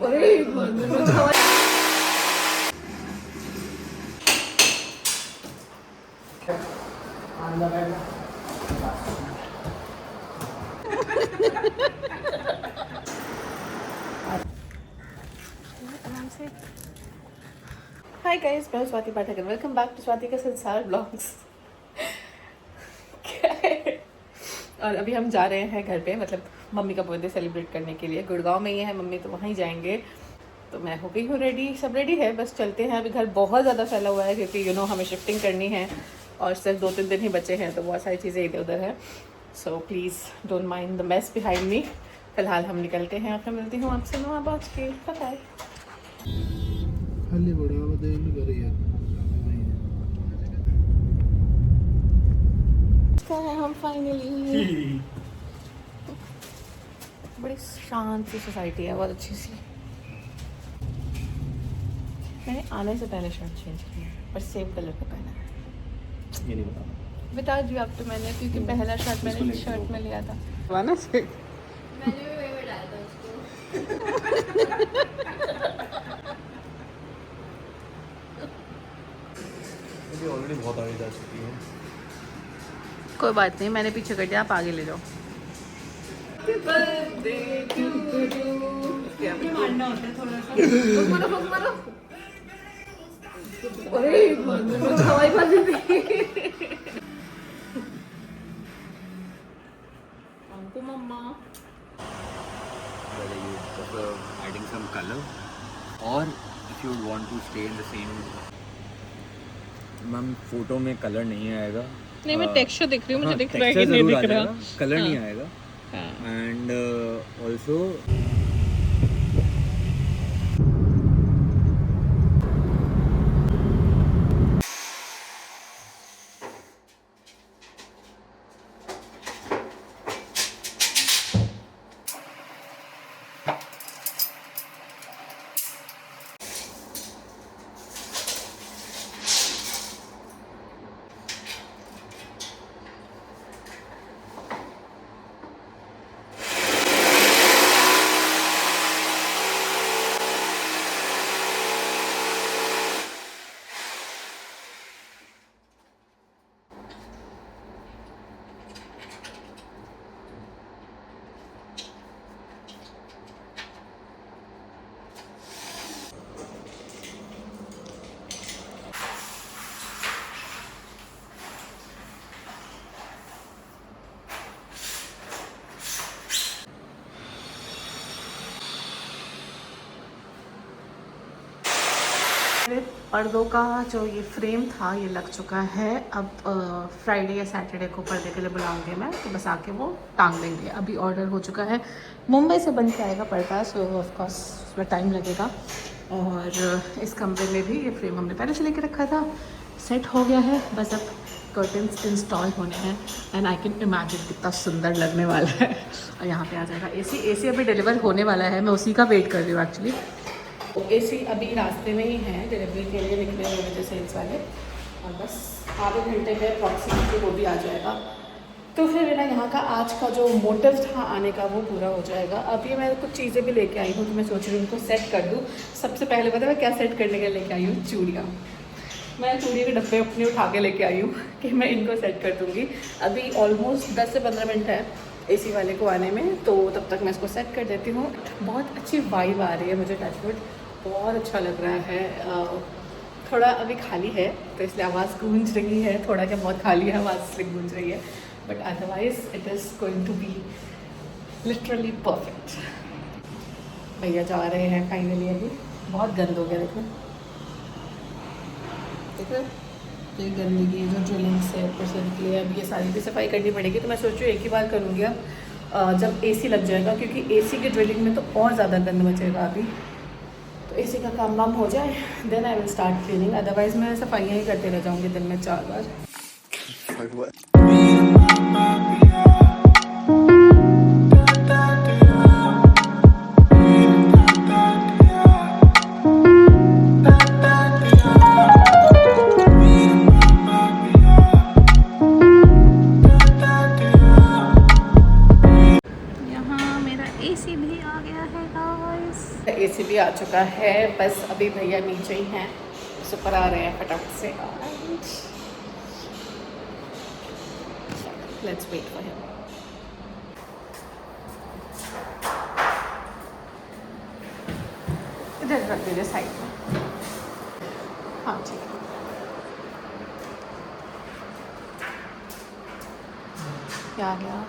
Hi guys, मैं स्वाति पाठक, welcome back to Swati का संसार ब्लॉग्स। और अभी हम जा रहे हैं घर पे, मतलब मम्मी का बर्थडे सेलिब्रेट करने के लिए। गुड़गांव में ही है मम्मी, तो वहीं जाएंगे। तो मैं हो गई हूँ रेडी, सब रेडी है, बस चलते हैं। अभी घर बहुत ज़्यादा फैला हुआ है क्योंकि हमें शिफ्टिंग करनी है और सिर्फ 2-3 दिन ही बचे हैं, तो बहुत सारी चीज़ें इधर उधर हैं। So please don't mind the mess behind me. फिलहाल हम निकलते हैं और फिर मिलती हूँ आपसे 9 बज के। बाय। हम फाइनली बड़ी शांत सी सोसाइटी है, बहुत अच्छी सी। मैंने आने से पहले शर्ट चेंज की है, पर सेम कलर का पहना है। ये नहीं बता दिया अब तो मैंने, क्योंकि पहला शर्ट मैंने शर्ट में लिया था। मैंने भी वही बताया था उसको। ऑलरेडी बहुत आगे जा चुकी है। कोई बात नहीं, मैंने पीछे कर दिया, आप आगे ले जाओ। Adding some color, or if you want to stay in the same, ma'am photo में कलर नहीं आएगा। नहीं, मैं टेक्सचर दिख रही हूँ, मुझे दिख रहा है कि नहीं दिख रहा, कलर नहीं आएगा। एंड ऑल्सो पर्दों का जो ये फ्रेम था ये लग चुका है। अब फ्राइडे या सैटरडे को पर्दे के लिए बुलाऊंगे मैं, तो बस आके वो टांग देंगे। अभी ऑर्डर हो चुका है, मुंबई से बन के आएगा पर्दा, सो ऑफकोर्स उसमें टाइम लगेगा। और इस कमरे में भी ये फ्रेम हमने पहले से लेके रखा था, सेट हो गया है। बस अब कर्टन्स इंस्टॉल होने हैं एंड आई कैन इमेजिन कितना सुंदर लगने वाला है। और यहाँ पे आ जाएगा एसी अभी डिलीवर होने वाला है, मैं उसी का वेट कर रही हूँ एक्चुअली। एसी अभी रास्ते में ही है, डिलीवरी के लिए निकले हुए मुझे सेल्स वाले, और बस आधे घंटे में अप्रॉक्सीमेटली वो भी आ जाएगा। तो फिर मेरा यहाँ का आज का जो मोटिव था आने का वो पूरा हो जाएगा। अभी मैं कुछ चीज़ें भी लेके आई हूँ, तो मैं सोच रही हूँ उनको सेट कर दूँ। सबसे पहले पता है मैं क्या सेट करने के लिए लेके आई हूँ? चूड़ियाँ। मैं चूड़ी के डब्बे अपने उठा के लेके आई हूँ कि मैं इनको सेट कर दूँगी। अभी ऑलमोस्ट 10 से 15 मिनट है एसी वाले को आने में, तो तब तक मैं इसको सेट कर देती हूँ। बहुत अच्छी वाइब आ रही है मुझे, टचवुड बहुत अच्छा लग रहा है। थोड़ा अभी खाली है तो इसलिए आवाज़ गूंज रही है, थोड़ा क्या बहुत खाली है, आवाज़ इसलिए गूंज रही है, but otherwise it is going to be literally perfect. भैया जा रहे हैं फाइनली। अभी बहुत गंद हो गया, देखो तो ये गंदगी जो ड्रिलिंग से ऊपर से निकली है, अब ये सारी भी सफाई करनी पड़ेगी। तो मैं सोच रही हूँ एक ही बार करूँगी अब जब एसी लग जाएगा, क्योंकि एसी की ड्रिलिंग में तो और ज़्यादा गंद बचेगा। अभी तो एसी का काम वाम हो जाए then I will start cleaning, otherwise मैं सफाइयाँ ही करते रह जाऊँगी दिन में 4 बार। एसी भी आ चुका है, बस अभी भैया नीचे ही हैं, ऊपर आ रहे हैं फटाफट से। Let's wait for him. इधर रख दीजिए साइड में। हाँ ठीक है। क्या गया?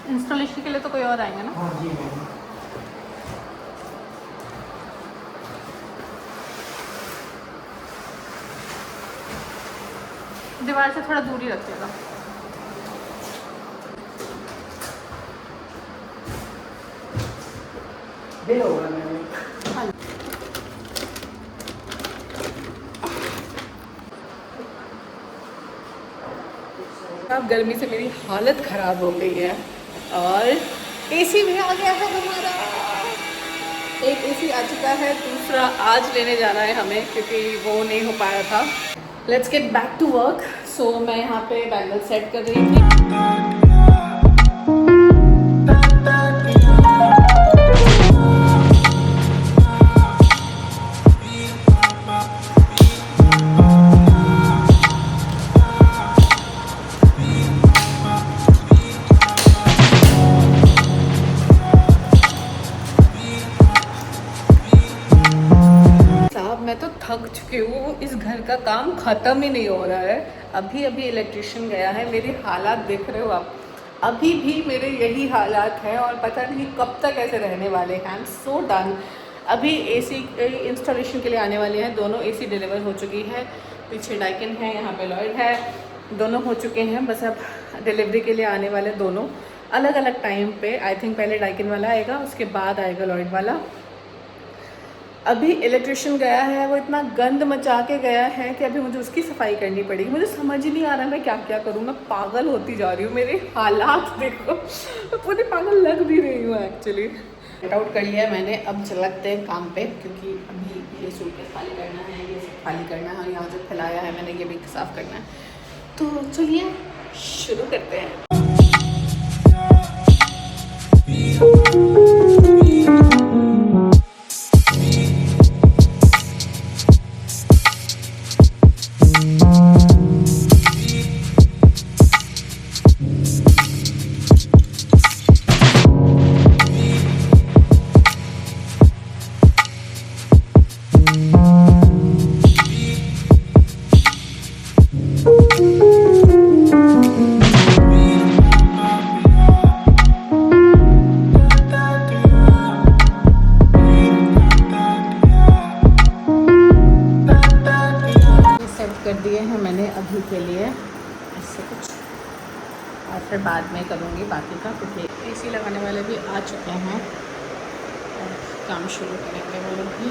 इंस्टॉलेशन के लिए तो कोई और आएंगे ना? हाँ जी मैम। दीवार से थोड़ा दूरी रखिएगा। बिल होगा मैम। हाँ। अब गर्मी से मेरी हालत ख़राब हो गई है और एसी भी आ गया है हमारा। एक एसी आ चुका है, दूसरा आज लेने जाना है हमें क्योंकि वो नहीं हो पाया था। Let's get back to work. So मैं यहाँ पे बैंगल सेट कर रही थी। मैं तो थक चुकी हूँ, इस घर का काम ख़त्म ही नहीं हो रहा है। अभी अभी इलेक्ट्रिशियन गया है, मेरी हालात देख रहे हो आप, अभी भी मेरे यही हालात हैं और पता नहीं कब तक ऐसे रहने वाले हैं। I am so done. अभी एसी इंस्टॉलेशन के लिए आने वाले हैं, दोनों एसी डिलीवर हो चुकी है। पीछे डाइकिन है, यहाँ पे लॉयड है, दोनों हो चुके हैं। बस अब डिलीवरी के लिए आने वाले दोनों अलग अलग टाइम पे। आई थिंक पहले डाइकिन वाला आएगा, उसके बाद आएगा लॉयड वाला। अभी इलेक्ट्रिशियन गया है, वो इतना गंद मचा के गया है कि अभी मुझे उसकी सफाई करनी पड़ेगी। मुझे समझ ही नहीं आ रहा मैं क्या क्या करूँ, मैं पागल होती जा रही हूँ। मेरे हालात देखो, मैं पूरी पागल लग भी रही हूँ एक्चुअली। गेट आउट कर लिया मैंने, अब चलते हैं काम पे क्योंकि अभी ये सूटकेस खाली करना है, ये सब खाली करना है और यहाँ जो फैलाया है मैंने ये भी साफ़ करना है। तो चलिए शुरू करते हैं। कर दिए हैं मैंने अभी के लिए ऐसे कुछ, और फिर बाद में करूँगी बाकी का क्योंकि एसी लगाने वाले भी आ चुके हैं और काम शुरू करेंगे वो लोग भी।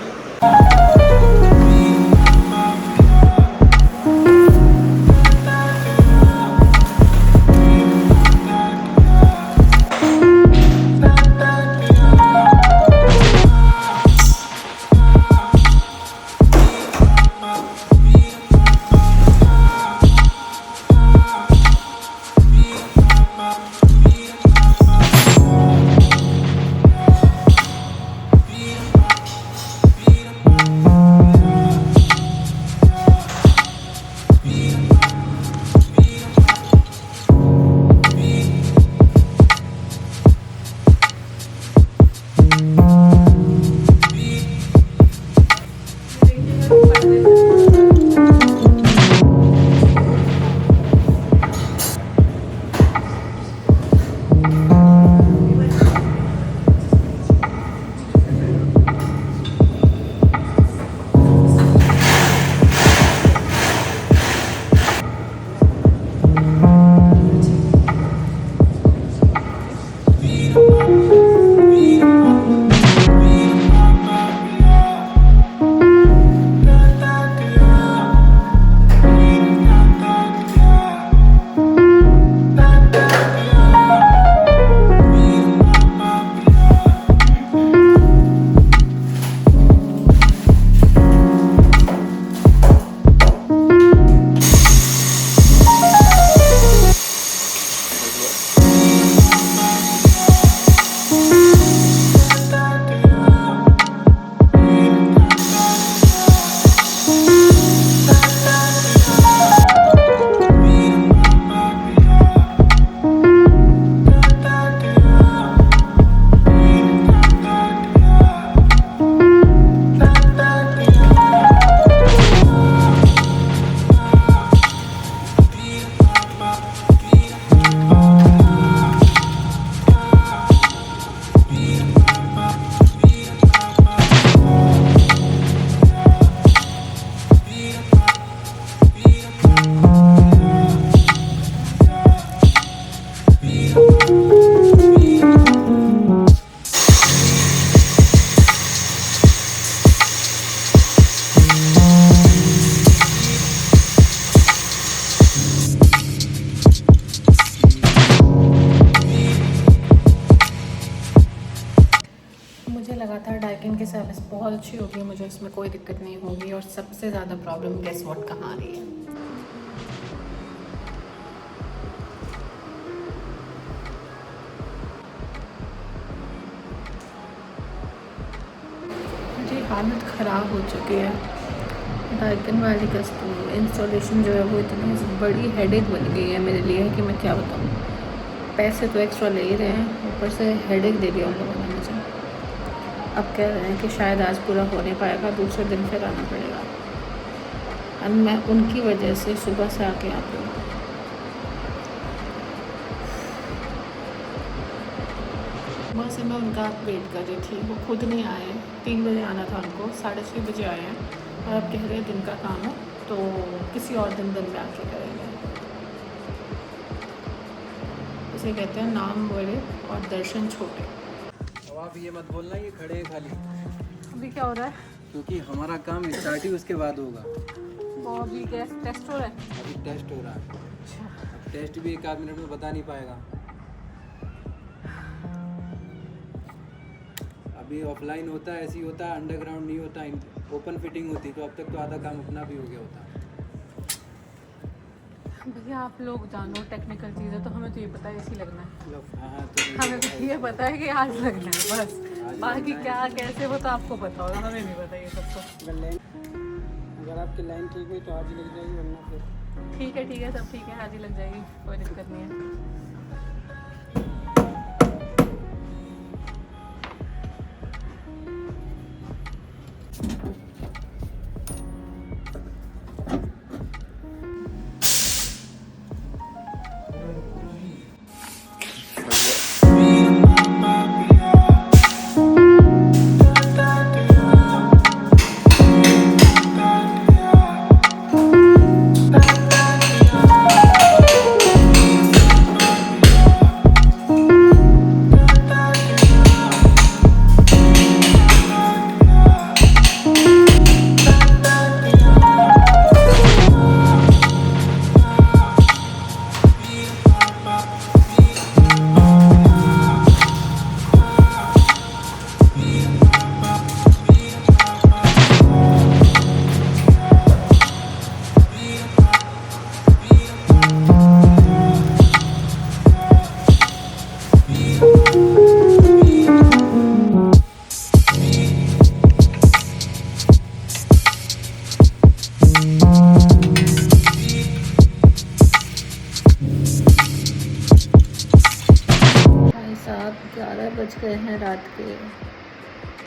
मुझे लगा था डाइकिन की सर्विस बहुत अच्छी होगी, मुझे इसमें कोई दिक्कत नहीं होगी। और सबसे ज़्यादा प्रॉब्लम गेस व्हाट कहाँ आ रही है। मेरी हालत ख़राब हो चुकी है। डाइकिन वाली का इंस्टॉलेशन जो है वो इतनी बड़ी हेडेक बन गई है मेरे लिए कि मैं क्या बताऊँ। पैसे तो एक्स्ट्रा ले ही रहे हैं, ऊपर से हेडेक दे दिया उन लोगों ने मुझे। अब कह रहे हैं कि शायद आज पूरा हो नहीं पाएगा, दूसरे दिन फिर आना पड़ेगा। अब मैं उनकी वजह से सुबह से आके आती हूँ। वहाँ से मैं उनका वेट कर रही थी, वो खुद नहीं आए। 3 बजे आना था उनको, 6:30 बजे आए हैं। और अब कह रहे हैं दिन का काम है तो किसी और दिन में आके करेंगे। इसे कहते हैं नाम बड़े और दर्शन छोटे। अब आप ये मत बोलना ये खड़े हैं खाली, अभी क्या हो रहा है? क्योंकि हमारा काम स्टार्ट ही उसके बाद होगा। वो अभी गैस टेस्ट हो रहा है। अभी टेस्ट हो रहा है, अच्छा, अब टेस्ट भी 1 आध मिनट में बता नहीं पाएगा। अभी ऑफलाइन होता है, ऐसे ही होता है, अंडरग्राउंड नहीं होता, ओपन फिटिंग होती, तो अब तक तो आधा काम अपना भी हो गया होता। भैया आप लोग जानो टेक्निकल चीज़ें, तो हमें तो ये पता है इसी लगना है। हाँ तो हमें तो ये पता है कि आज लगना है बस, बाकी क्या कैसे वो तो आपको पता होगा, हमें नहीं पता ये सब तो। अगर आपकी लाइन ठीक हुई तो आज ही लग जाएगी, वरना फिर ठीक है सब ठीक है, आज ही लग जाएगी, कोई दिक्कत नहीं है। साहब 11 बज गए हैं रात के।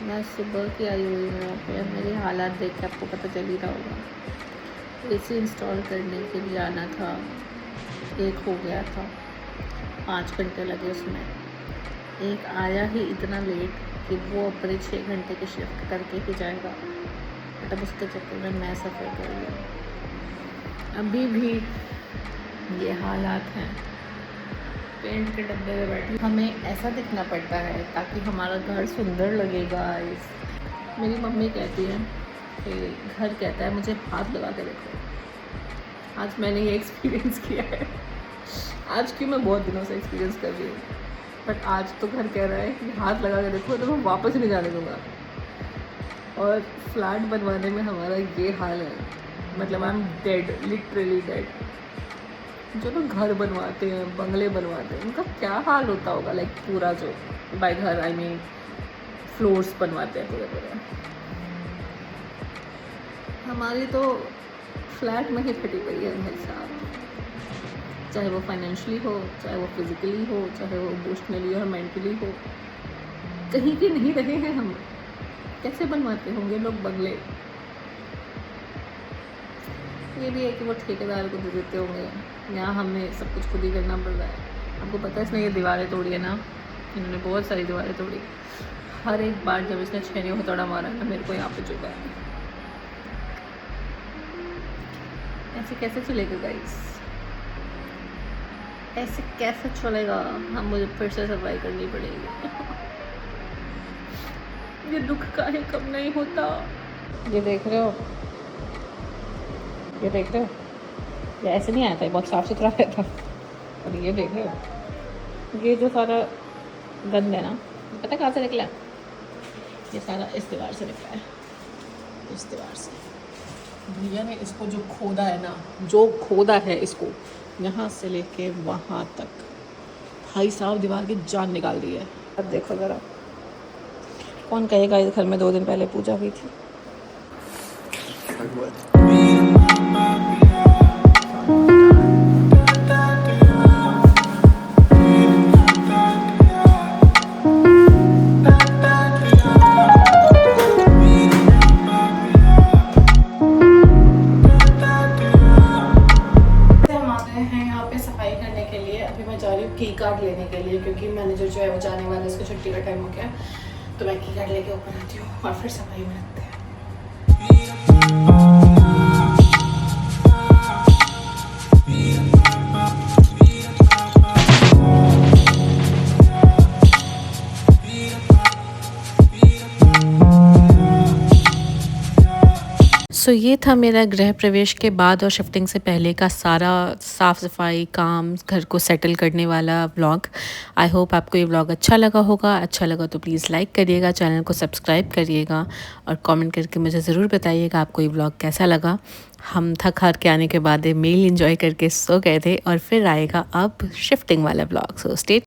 मैं सुबह की आई हुई हूँ यहाँ पे। मेरी हालात देख के आपको पता चल ही रहा होगा। एसी इंस्टॉल करने के लिए आना था, 1 हो गया था, 5 घंटे लगे उसमें। एक आया ही इतना लेट कि वो अपने 6 घंटे की शिफ्ट करके ही जाएगा, बट अब उसके चक्कर में मैं सफ़र कर रही हूँ। अभी भी ये हालात हैं। पेंट के डब्बे में बैठे हमें ऐसा दिखना पड़ता है ताकि हमारा घर सुंदर लगेगा। मेरी मम्मी कहती है कि घर कहता है मुझे हाथ लगा के देखो। आज मैंने ये एक्सपीरियंस किया है। आज की मैं बहुत दिनों से एक्सपीरियंस कर रही हूँ, बट आज तो घर कह रहा है कि हाथ लगा के देखो तो मैं वापस नहीं जाने दूँगा। और फ्लैट बनवाने में हमारा ये हाल है, मतलब I am dead, literally dead. जो लोग घर बनवाते हैं, बंगले बनवाते हैं, उनका क्या हाल होता होगा। लाइक पूरा जो बाय घर आई मीन फ्लोर्स बनवाते हैं पूरे पूरे। हमारी तो फ्लैट में ही फटी पड़ी है भाई साहब। चाहे वो फाइनेंशियली हो, चाहे वो फिजिकली हो, चाहे वो इमोशनली और मेंटली हो, कहीं के नहीं रहे हैं हम। कैसे बनवाते होंगे लोग बंगले। ये भी है कि वो ठेकेदार को दे देते होंगे, यहाँ हमें सब कुछ खुद ही करना पड़ रहा है। आपको पता है इसने ये दीवारें तोड़ी है ना, इन्होंने बहुत सारी दीवारें तोड़ी। हर एक बार जब इसने छेने हथौड़ा मारा ना, मेरे को यहाँ पे चुका है। ऐसे कैसे चलेगा गाइस, ऐसे कैसे चलेगा? हम मुझे फिर से सफाई करनी पड़ेगी। ये दुख का है कब नहीं होता। ये देख रहे हो, ये देख रहे हो, ये ऐसे नहीं आया था, ये बहुत साफ़ सुथरा रहता। और ये देख रहे हो, ये जो सारा गंद है ना, पता कहाँ से निकला? ये सारा इस दीवार से निकला है, इस दीवार से। भैया ने इसको जो खोदा है ना, जो खोदा है इसको यहाँ से लेके वहाँ तक, भाई साहब दीवार की जान निकाल दी है। अब देखो ज़रा, कौन कहेगा इस घर में 2 दिन पहले पूजा हुई थी। की कार्ड लेने के लिए, क्योंकि मैनेजर जो है वो जाने वाला है, उसकी छुट्टी का टाइम हो गया, तो मैं की कार्ड लेके ऊपर आती हूँ और फिर सफाई में रखते हैं। सो ये था मेरा गृह प्रवेश के बाद और शिफ्टिंग से पहले का सारा साफ़ सफाई काम, घर को सेटल करने वाला व्लॉग। आई होप आपको ये व्लॉग अच्छा लगा होगा। अच्छा लगा तो प्लीज़ लाइक करिएगा, चैनल को सब्सक्राइब करिएगा और कमेंट करके मुझे ज़रूर बताइएगा आपको ये व्लॉग कैसा लगा। हम थक हार के आने के बाद मील एंजॉय करके सो गए थे और फिर आएगा अब शिफ्टिंग वाला व्लॉग। So stay